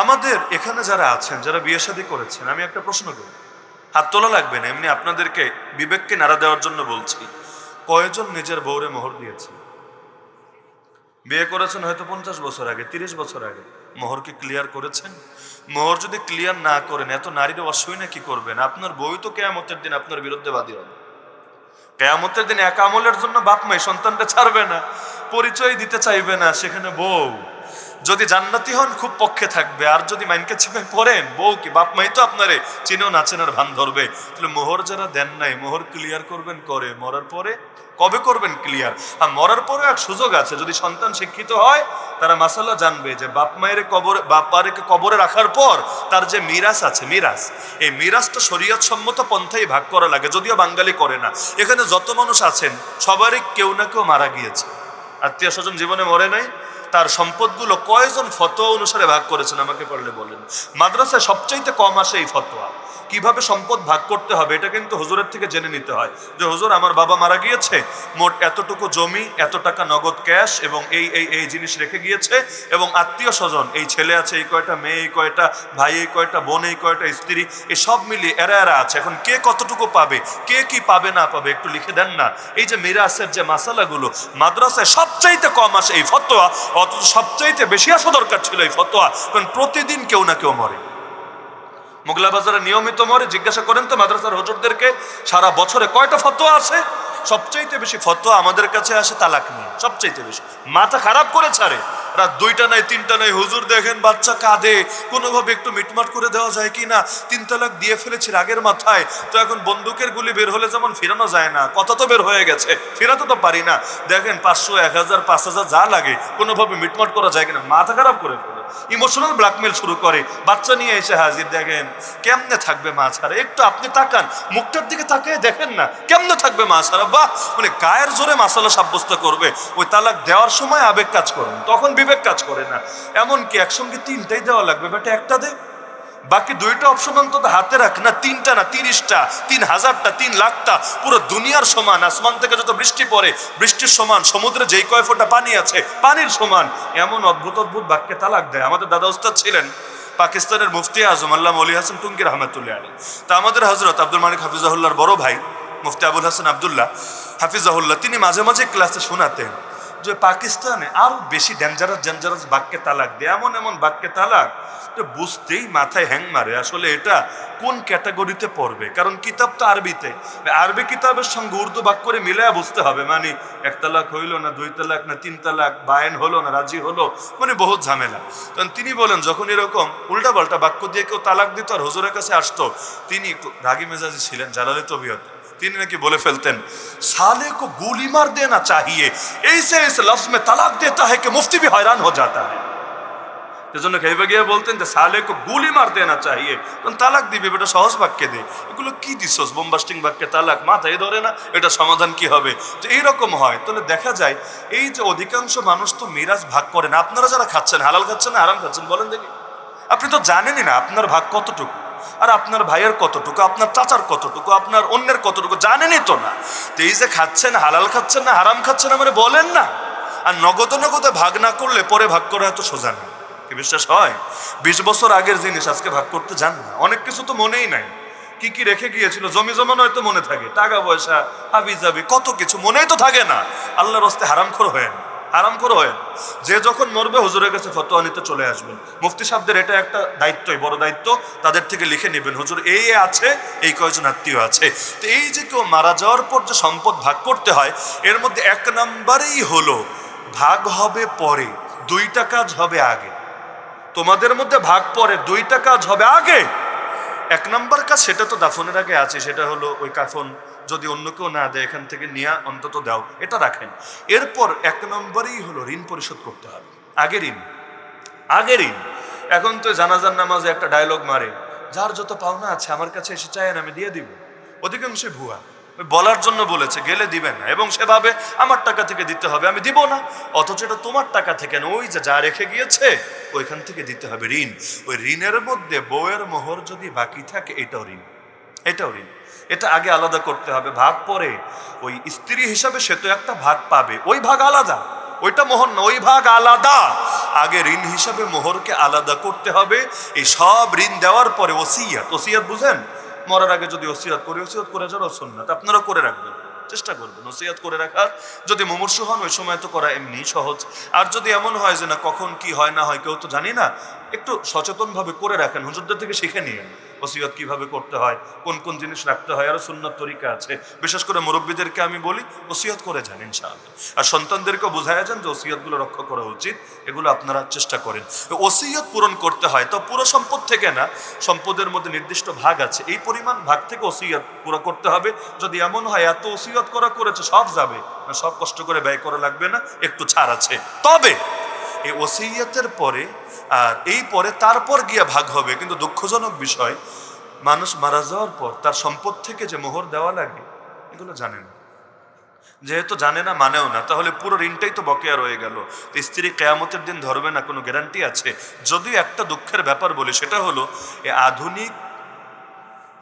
আমাদের এখানে যারা আছেন, যারা বিয়ে শাদী করেছেন, আমি একটা প্রশ্ন করি, হাত তোলা লাগবে না, এমনি আপনাদেরকে বিবেককে নাড়া দেওয়ার জন্য বলছি। কয়জন নিজের বউরে মোহর দিয়েছে? বিয়ে করেছেন হয়তো 50 বছর আগে, 30 বছর আগে, মোহর কি ক্লিয়ার করেছেন? মোহর যদি ক্লিয়ার না করেন, এত নারীর অসুবিধা কি করবেন? আপনার বউ তো কেয়ামতের দিন আপনার বিরুদ্ধে বাদী হবে। কেয়ামতের দিন এক আমলের জন্য বাপ মাই সন্তানটা ছাড়বে না, পরিচয় দিতে চাইবে না, সেখানে বউ যদি জান্নাতি হন খুব পক্ষে থাকবে, আর যদি মাইনকে চিপে পড়েন, বউ কি বাপ মাই তো আপনারে চিনেও না চেনার ভান ধরবে। তাহলে মোহর যারা দেন নাই, মোহর ক্লিয়ার করবেন করে মরার পরে। কবে করবেন ক্লিয়ার? আর মরার পরে এক সুযোগ আছে, যদি সন্তান শিক্ষিত হয় তারা মাসালা জানবে যে বাপ মায়ের কবর, বাপ মায়েরকে কবরে রাখার পর তার যে মিরাস আছে, মিরাস, এই মিরাসটা শরীয়ত সম্মত পন্থায় ভাগ করা লাগে, যদিও বাঙালি করে না। এখানে যত মানুষ আছেন সবারই কেউ না কেউ মারা গিয়েছে, আত্মীয় স্বজন জীবনে মরে নাই। তার সম্পদগুলো কয়জন ফতোয়া অনুসারে ভাগ করেছেন আমাকে পারলে বলেন। মাদ্রাসায় সবচাইতে কম আসে এই ফতোয়া। কিভাবে সম্পদ ভাগ করতে হবে এটা কিন্তু হুজুরের থেকে জেনে নিতে হয়, যে হুজুর আমার বাবা মারা গিয়েছে, মোট এতটুকু জমি, এত টাকা নগদ ক্যাশ এবং এই এই এই জিনিস রেখে গিয়েছে, এবং আত্মীয় স্বজন এই ছেলে আছে, এই কয়টা মেয়ে, এই কয়টা ভাই, এই কয়টা বোন, এই কয়টা স্ত্রী, এই সব মিলিয়ে এরা এরা আছে, এখন কে কতটুকু পাবে, কে কি পাবে না পাবে একটু লিখে দেন না। এই যে মিরাসের যে মাসালাগুলো মাদ্রাসায় সবচাইতে কম আসে এই ফতোয়া, অথচ সবচাইতে বেশি আসা দরকার ছিল এই ফতোয়া, কারণ প্রতিদিন কেউ না কেউ মরে। মোগলা বাজারে নিয়মিত মরে, জিজ্ঞাসা করেন তো মাদ্রাসার হুজুরদেরকে সারা বছরে কয়টা ফতোয়া আছে। সবচাইতে বেশি ফতোয়া আমাদের কাছে আসে তালাক নিয়ে, সবচাইতে বেশি। মাথা খারাপ করে ছাড়ে, রাত 2টা নাই 3টা নাই, হুজুর দেখেন বাচ্চা কাঁদে, কোনোভাবে একটু মিটমাট করে দেওয়া যায় কি না, 3 তালাক দিয়ে ফেলেছি রাগের মাথায়, তো এখন বন্দুকের গুলি বের হলে যেমন ফেরানো যায় না, কথা তো বের হয়ে গেছে, ফেরাতে তো পারি না, দেখেন 500 1000 5000 যা লাগে কোনোভাবে মিটমাট করা যায় কিনা, মাথা খারাপ করে ফেলে, ইমোশনাল ব্ল্যাকমেল শুরু করে, বাচ্চা নিয়ে এসে হাজির, দেখেন কেমনে থাকবে মা ছাড়া, একটু আপনি তাকান মুখটার দিকে তাকিয়ে দেখেন না কেমনে থাকবে মা ছাড়া। বাহ, মানে গায়ের জোরে মাসালা সাব্যস্ত করবে। ওই তালাক দেওয়ার সময় আবেগ কাজ করে, তখন বিবেক কাজ করে না। এমনকি একসঙ্গে 3টাই দেওয়া লাগবে, বেটা একটা দে, বাকি 2টা অপশন অন্তত হাতে রাখ না, 3টা না 30টা, 3000টা, 3 লাখটা, পুরো দুনিয়ার সমান, আসমান থেকে যত বৃষ্টি পড়ে বৃষ্টির সমান, সমুদ্রে যেই কয় ফোঁটা পানি আছে পানির সমান, এমন অদ্ভুত অদ্ভুত বাক্যে তালাক দেয়। আমাদের দাদা উস্তাদ ছিলেন পাকিস্তানের মুফতি আজম আল্লামা অলি হাসান টুঙ্গি রহমতুল্লাহ আলাইহি। তা আমাদের হযরত আব্দুল মালিক হাফিজাহুল্লাহর বড় ভাই মুফতি আবুল হাসান আব্দুল্লাহ হাফিজাহুল্লাহ, তিনি মাঝে মাঝে ক্লাসে শোনাতেন যে পাকিস্তানে আরো বেশি ডেঞ্জারাস বাক্যে তালাক দেয়, এমন এমন বাক্যে তালাক বুঝতেই মাথায় হ্যাং মারে, আসলে এটা কোন ক্যাটাগরিতে পড়বে। কারণ কিতাব তো আরবিতে, আরবি কিতাবের সঙ্গে উর্দু বাক্যরে মিলায়া বুঝতে হবে, মানে 1 তালাক হইলো না 2 তালাক না 3 তালাক, বায়েন হলো না রাজি হলো, মানে বহুত ঝামেলা। তখন তিনি বলেন যখন এরকম উল্টা পাল্টা বাক্য দিয়ে কেউ তালাক দিত আর হুজুরের কাছে আসতো, তিনি একটু রাগী মেজাজি ছিলেন, জালালে তবিয়ত, তিনি নাকি বলে ফেলতেন, সালে কো গুলি মার দেনা চাহিয়ে, ऐसे इस लफ्ज में तलाक देता है कि मुफ्ती भी हैरान हो जाता है। এজন্য খেয়ে গিয়ে বলতেন যে সালে কো গুলি মার দেনা চাহিয়ে, তখন তালাক দিবে, বেটা সহজ বাক্যে দে, এগুলো কি দিছস বোমবাস্টিং বাক্যে তালাক, মাথায় ধরে না, এটা সমাধান কি হবে? তো এইরকম হয়। তাহলে দেখা যায় এই যে অধিকাংশ মানুষ তো মিরাজ ভাগ করে না। আপনারা যারা খাচ্ছেন, হালাল খাচ্ছেন না হারাম খাচ্ছেন বলেন দেখি? আপনি তো জানেনই না আপনার ভাগ কতটুকু, আর আপনার ভাইয়ের কতটুকু, আপনার চাচার কতটুকু, আপনার অন্যের কতটুকু জানেনই তো না। তো এই যে খাচ্ছেন, হালাল খাচ্ছেন না হারাম খাচ্ছেন মানে বলেন না। আর নগদে নগদে ভাগ না করলে পরে ভাগ করা এত সোজা না, কি বিশ্বাস হয়? 20 বছর আগের জিনিস আজকে ভাগ করতে যান না, অনেক কিছু তো মনেই নাই, কি কি রেখে গিয়েছিল, জমি জমা নয়তো মনে থাকে, টাকা পয়সা হাবি যাবি কত কিছু মনেই তো থাকে না। আল্লাহর রাস্তায় হারামখোর হয় না, আরাম করে হয়। যে যখন মরবে হুজুরের কাছে ফতোয়া নিতে চলে আসবেন। মুফতি সাহেবদের এটা একটা দায়িত্বই, বড় দায়িত্ব, তাদের থেকে লিখে নেবেন হুজুর এই আছে, এই কয়জন আত্মীয় আছে। তো এই যে কেউ মারা যাওয়ার পর যে সম্পদ ভাগ করতে হয়, এর মধ্যে 1 নম্বরেই হলো ভাগ হবে পরে, 2টা কাজ হবে আগে। তোমাদের মধ্যে ভাগ পরে, 2টা কাজ হবে আগে। 1 নম্বর কাজ সেটা তো দাফনের আগে আছে, সেটা হলো ওই কাফন যদি অন্য কেউ না দেয় এখান থেকে নিয়ে অন্তত দাও, এটা রাখেন। এরপর 1 নম্বরেই হলো ঋণ পরিশোধ করতে হবে, আগে ঋণ, আগে ঋণ। এখন তো জানাজার নামাজে একটা ডায়লগ মারে, যার যত পাওনা আছে আমার কাছে এসে চায়েন আমি দিয়ে দিব, অধিকাংশই ভুয়া, ওই বলার জন্য বলেছে, গেলে দিবেন না, এবং সেভাবে আমার টাকা থেকে দিতে হবে, আমি দিব না, অথচ এটা তোমার টাকা থেকে না, ওই যে যা রেখে গিয়েছে ওইখান থেকে দিতে হবে ঋণ। ওই ঋণের মধ্যে বউয়ের মোহর যদি বাকি থাকে এটাও ঋণ, এটাও ঋণ, এটা আগে আলাদা করতে হবে। ভাগ পরে, ওই স্ত্রী হিসাবে সে তো একটা ভাগ পাবে, ওই ভাগ আলাদা, ওইটা মোহর না, ওই ভাগ আলাদা। আগে ঋণ হিসাবে মোহরকে আলাদা করতে হবে। এই সব ঋণ দেওয়ার পরে ওসিয়াত, ওসিয়াত বুঝেন, মরার আগে যদি ওসিয়াত করি, ওসিয়াত করে যাওয়ার সুন্নাত, আপনারা করে রাখবেন, চেষ্টা করবেন ওসিয়াত করে রাখার। যদি মুমূর্ষু হন ওই সময় তো করা এমনি সহজ। আর যদি এমন হয় যে না কখন কি হয় না হয় কেউ তো জানি না, একটু সচেতনভাবে করে রাখেন, হুজুরদের থেকে শিখে নিন ওসিয়ত কিভাবে করতে হয়, কোন কোন জিনিস রাখতে হয়, আরো সুন্নত তরিকা আছে। বিশেষ করে মুরব্বীদেরকে আমি বলি ওসিয়ত করে যান ইনশাআল্লাহ। আর সন্তানদেরকেও বোঝায় যান যে ওসিয়তগুলো রক্ষা করা উচিত, এগুলো আপনারা চেষ্টা করেন। ওসিয়ত পূরণ করতে হয় তো পুরো সম্পদ থেকে না, সম্পদের মধ্যে নির্দিষ্ট ভাগ আছে, এই পরিমাণ ভাগ থেকে ওসিয়ত পুরো করতে হবে। যদি এমন হয় এত ওসিয়ত করেছে সব যাবে না, সব কষ্ট করে ব্যয় করা লাগবে না, একটু ছাড় আছে। তবে এই ওসিয়তের পরে আর এই পরে তারপর গিয়ে ভাগ হবে। কিন্তু দুঃখজনক বিষয়, মানুষ মারা যাওয়ার পর তার সম্পদ থেকে যে মোহর দেওয়া লাগে এগুলো জানে না। যেহেতু জানে না, মানেও না, তাহলে পুরো ঋণটাই তো বকেয়া রয়ে গেল। তো স্ত্রী কেয়ামতের দিন ধরবে না, কোনো গ্যারান্টি আছে? যদিও একটা দুঃখের ব্যাপার বলি, সেটা হলো এই আধুনিক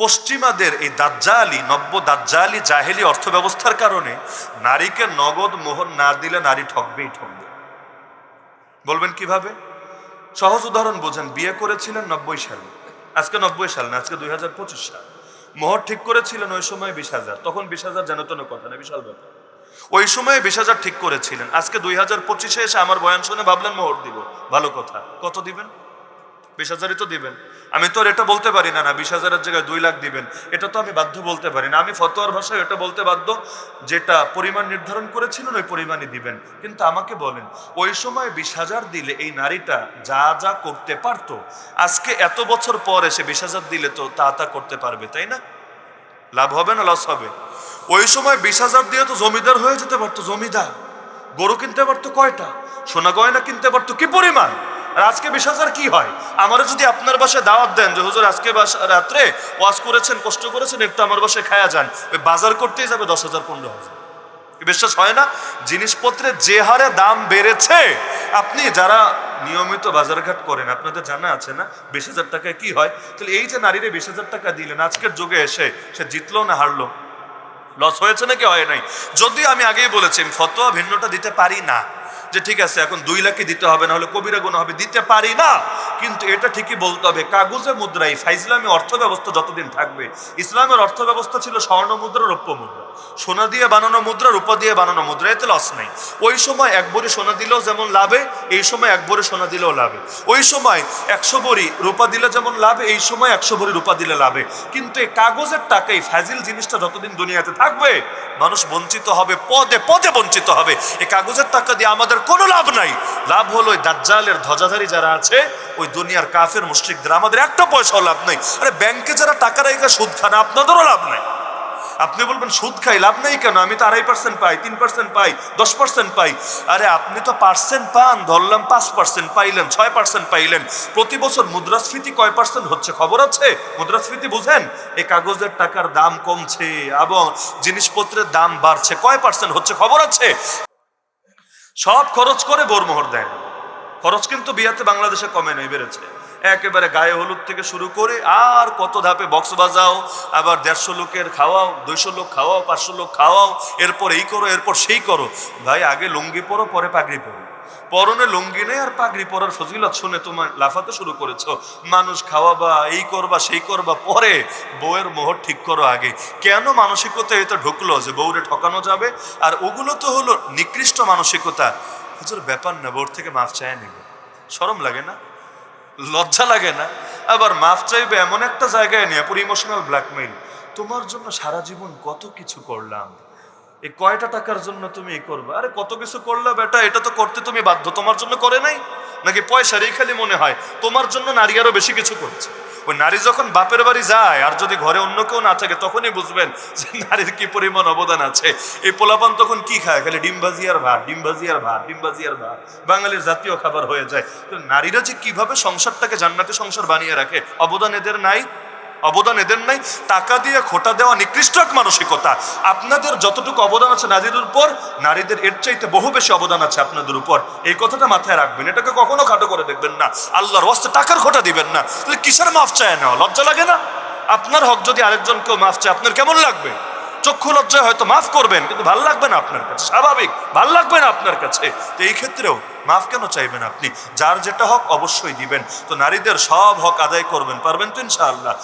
পশ্চিমাদের এই দাজ্জালি, নব্য দাজ্জালি জাহেলি অর্থ ব্যবস্থার কারণে নারীকে নগদ মোহর না দিলে নারী ঠকবেই ঠকবে। বলবেন কিভাবে? সহজ উদাহরণ বোঝেন। বিয়ে করেছিলেন 90 সালে, আজকে 90 সাল না, আজকে 2025 সাল। মোহর ঠিক করেছিলেন ওই সময় 20,000, তখন 20,000 যেন তেন কথা না, বিশাল ব্যাপার। ওই সময় 20,000 ঠিক করেছিলেন, আজকে 2025-এ এসে আমার বয়ান শুনে ভাবলেন মোহর দিব, ভালো কথা। কত দিবেন? 20,000-ই তো দিবেন। আমি তো আর এটা বলতে পারি না 20,000-এর জায়গায় 2 লাখ দিবেন, এটা তো আমি বাধ্য বলতে পারি না। আমি ফতোয়ার ভাষায় এটা বলতে বাধ্য, যেটা পরিমাণ নির্ধারণ করেছিলেন ওই পরিমাণই দিবেন। কিন্তু আমাকে বলেন, ওই সময় 20,000 দিলে এই নারীটা যা যা করতে পারতো, আজকে এত বছর পর এসে 20,000 দিলে তো তা করতে পারবে, তাই না? লাভ হবে না লস হবে? ওই সময় 20,000 দিয়ে তো জমিদার হয়ে যেতে পারতো, জমিদার। গরু কিনতে পারতো কয়টা, সোনা গয়না কিনতে পারতো কি পরিমাণ। আর আজকে 20,000 কি হয়? আমারও যদি আপনার বাসায় দাওয়াত দেন যে হুজুর আজকে রাত্রে ওয়াজ করেছেন, কষ্ট করেছেন, একটু আমার বাসায় খায়া যান, ওই বাজার করতেই যাবে 10,000 15,000। বিশ্বাস হয় না? জিনিসপত্রের যে হারে দাম বেড়েছে, আপনি যারা নিয়মিত বাজারঘাট করেন আপনাদের জানা আছে না 20,000 টাকায় কি হয়? তাহলে এই যে নারীরে 20,000 টাকা দিলেন, আজকের যুগে এসে সে জিতলো না হারলো, লস হয়েছে নাকি হয় নাই? যদি আমি আগেই বলেছি ফতোয়া ভিন্নটা দিতে পারি না, যে ঠিক আছে এখন 2 লাখই দিতে হবে, না হলে কবিরা গুনাহ হবে, দিতে পারি না। কিন্তু এটা ঠিকই বলতে হবে, কাগজে মুদ্রাই ইসলামী অর্থ ব্যবস্থা যতদিন থাকবে। ইসলামের অর্থ ব্যবস্থা ছিল স্বর্ণ মুদ্রা, রৌপ্য মুদ্রা, সোনা দিয়ে বানানো মুদ্রা, রূপা দিয়ে বানানো মুদ্রা, এতে লস নেই। ওই সময় 1 ভরি সোনা দিলেও যেমন লাভে, এই সময় 1 ভরি সোনা দিলেও লাভে। ওই সময় 100 ভরি রূপা দিলে যেমন লাভে, এই সময় 100 ভরি রূপা দিলে লাভে। কিন্তু এই কাগজের টাকা, এই ফাজিল জিনিসটা যতদিন দুনিয়াতে থাকবে মানুষ বঞ্চিত হবে, পদে পদে বঞ্চিত হবে। এই কাগজের টাকা দিয়ে আমাদের কোনো লাভ নাই। লাভ হলো ওই দাজ্জালের ধ্বজাধারী যারা আছে, ওই দুনিয়ার কাফের মুশরিকদের, আমাদের একটা পয়সাও লাভ নাই। আরে ব্যাংকে যারা টাকা রেখে সুদ খান, আপনাদেরও লাভ নাই। আপনি বলবেন সুদ খাই, লাভ নেই কেন? আমি তো 2.5% পাই, 3% পাই, 10% পাই। আরে আপনি তো পার্সেন্ট পান, ধরলাম 5% পাইলেন, 6% পাইলেন। প্রতি বছর মুদ্রাস্ফীতি কয় পার্সেন্ট হচ্ছে খবর আছে? মুদ্রাস্ফীতি বুঝেন? এই কাগজের টাকার দাম কমছে এবং জিনিসপত্রের দাম বাড়ছে, কয় পার্সেন্ট হচ্ছে খবর আছে? সব খরচ করে বোরমোহর দেন। খরচ কিন্তু বিয়াতে বাংলাদেশে কমে নাই, বেড়েছে। একেবারে গায়ে হলুদ থেকে শুরু করে আর কত ধাপে বক্স বাজাও, আবার 150 লোকের খাওয়াও, 200 লোক খাওয়াও, 500 লোক খাওয়াও, এরপর এই করো, এরপর সেই করো। ভাই আগে লুঙ্গি পরো, পরে পাগড়ি পরো। পরনে লুঙ্গি নেই আর পাগড়ি পরার ফজিলত শুনে তোমার লাফাতে শুরু করেছো। মানুষ খাওয়াবা, এই করবা, সেই করবা, পরে বউয়ের মোহর ঠিক করো আগে। কেন মানসিকতা এটা ঢুকলো যে বউরে ঠকানো যাবে? আর ওগুলো তো হলো নিকৃষ্ট মানসিকতা। হুজুর ব্যাপার না, বউর থেকে মাফ চায় নেবে, শরম লাগে না? লজ্জা লাগে না? আবার মাফ চাইবে এমন একটা জায়গায় নিয়ে, পুরো ইমোশনাল ব্ল্যাকমেইল। তোমার জন্য সারা জীবন কত কিছু করলাম, এই কয়টা টাকার জন্য তুমি এই করবা? আরে কত কিছু করলা বেটা, এটা তো করতে তুমি বাধ্য, তোমার জন্য করে নাই নাকি? পয়সারই খালি মনে হয় তোমার জন্য নারী আরো বেশি কিছু করছে। ওই নারী যখন বাপের বাড়ি যায় আর যদি ঘরে অন্য কেউ না থাকে, তখনই বুঝবেন যে নারীর কি পরিমাণ অবদান আছে। এই পোলাপান তখন কি খায়? খালি ডিম ভাজি আর ভাত, ডিম ভাজি আর ভাত, ডিম ভাজি আর ভাত, বাঙালির জাতীয় খাবার হয়ে যায়। তো নারীরা যে কিভাবে সংসারটাকে জান্নাতি সংসার বানিয়ে রাখে, অবদান এদের নাই? অবদান এদের নাই? টাকা দিয়ে খোটা দেওয়া নিকৃষ্ট এক মানসিকতা। আপনাদের যতটুকু অবদান আছে নারীদের উপর, নারীদের এর চাইতে বহু বেশি অবদান আছে আপনাদের উপর। এই কথাটা মাথায় রাখবেন, এটাকে কখনো খাটো করে দেখবেন না। আল্লাহর ওয়াস্তে টাকার খোটা দিবেন না। তাহলে কিসের মাফ চায় না? লজ্জা লাগে না? আপনার হক যদি আরেকজন কেউ মাফ চায়, আপনার কেমন লাগবে? চক্ষু লজ্জায় হয়তো মাফ করবেন, কিন্তু ভাল লাগবে না আপনার কাছে, স্বাভাবিক ভাল লাগবে না আপনার কাছে। তো এই ক্ষেত্রেও মাফ কেন চাইবেন আপনি? যার যেটা হক অবশ্যই দিবেন। তো নারীদের সব হক আদায় করবেন, পারবেন তো ইনশাআল্লাহ?